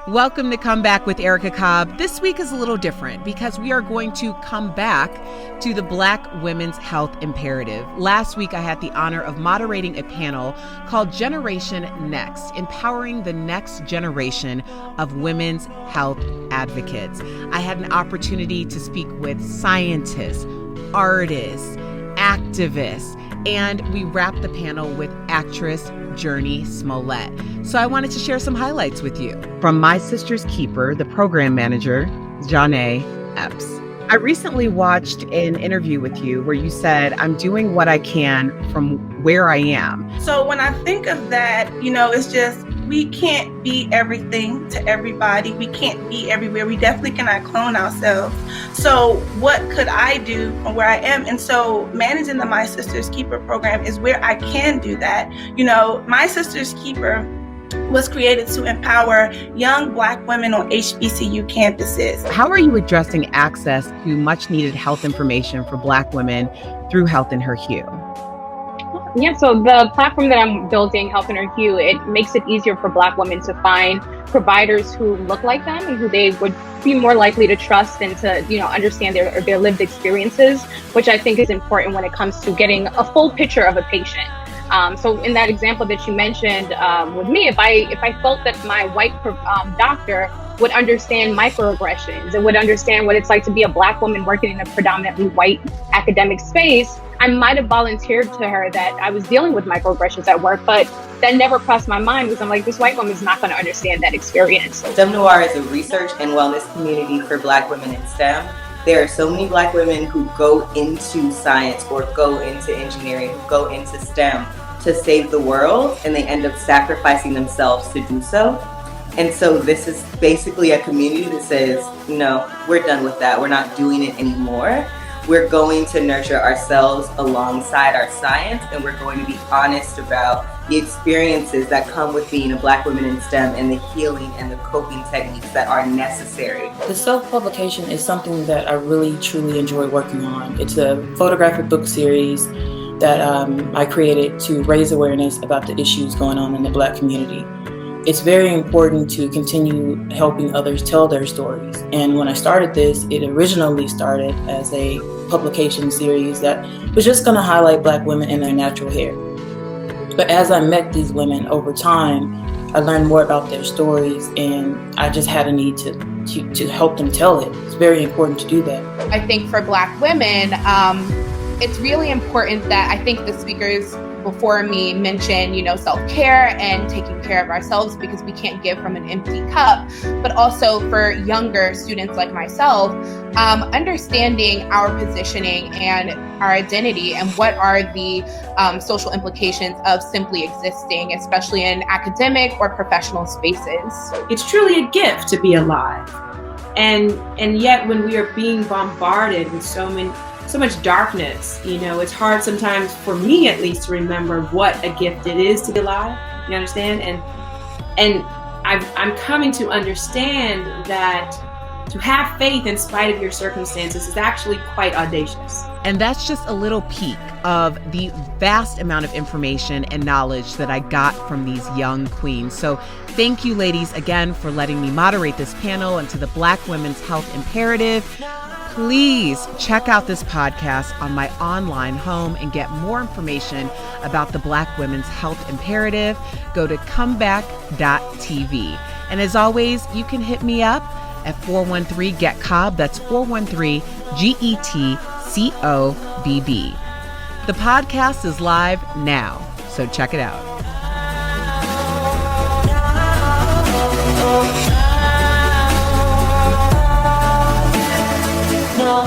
Welcome to Come Back with Erica Cobb. This week is a little different because we are going to come back to the Black Women's Health Imperative. Last week, I had the honor of moderating a panel called Generation Next, empowering the next generation of women's health advocates. I had an opportunity to speak with scientists, artists, activists, and we wrapped the panel with actress Journey Smollett. So I wanted to share some highlights with you. From My Sister's Keeper, the program manager, Janae Epps. I recently watched an interview with you where you said, I'm doing what I can from where I am. So when I think of that, it's just, we can't be everything to everybody. We can't be everywhere. We definitely cannot clone ourselves. So what could I do from where I am? And so managing the My Sister's Keeper program is where I can do that. My Sister's Keeper was created to empower young Black women on HBCU campuses. How are you addressing access to much needed health information for Black women through Health in Her Hue? Yeah, so the platform that I'm building, Health in Her Hue, it makes it easier for Black women to find providers who look like them and who they would be more likely to trust and to, understand their lived experiences, which I think is important when it comes to getting a full picture of a patient. So in that example that you mentioned with me, if I felt that my white doctor would understand microaggressions and would understand what it's like to be a Black woman working in a predominantly white academic space, I might have volunteered to her that I was dealing with microaggressions at work, but that never crossed my mind because I'm like, this white woman is not going to understand that experience. STEM Noir is a research and wellness community for Black women in STEM. There are so many Black women who go into science or go into engineering, who go into STEM to save the world, and they end up sacrificing themselves to do so. And so this is basically a community that says, no, we're done with that. We're not doing it anymore. We're going to nurture ourselves alongside our science, and we're going to be honest about the experiences that come with being a Black woman in STEM and the healing and the coping techniques that are necessary. The self-publication is something that I really, truly enjoy working on. It's a photographic book series that I created to raise awareness about the issues going on in the Black community. It's very important to continue helping others tell their stories. And when I started this, it originally started as a publication series that was just going to highlight Black women in their natural hair. But as I met these women over time, I learned more about their stories, and I just had a need to help them tell it. It's very important to do that. I think for Black women, it's really important that I think the speakers before me mentioned, self-care and taking care of ourselves because we can't give from an empty cup, but also for younger students like myself, understanding our positioning and our identity and what are the social implications of simply existing, especially in academic or professional spaces. It's truly a gift to be alive. And yet when we are being bombarded with so much darkness, it's hard sometimes for me at least to remember what a gift it is to be alive. You understand? And I'm coming to understand that to have faith in spite of your circumstances is actually quite audacious. And that's just a little peek of the vast amount of information and knowledge that I got from these young queens. So thank you, ladies, again for letting me moderate this panel and to the Black Women's Health Imperative. Please check out this podcast on my online home and get more information about the Black Women's Health Imperative. Go to comeback.tv. And as always, you can hit me up at 413-GET-COBB. That's 413-GETCOBB. The podcast is live now, so check it out. No.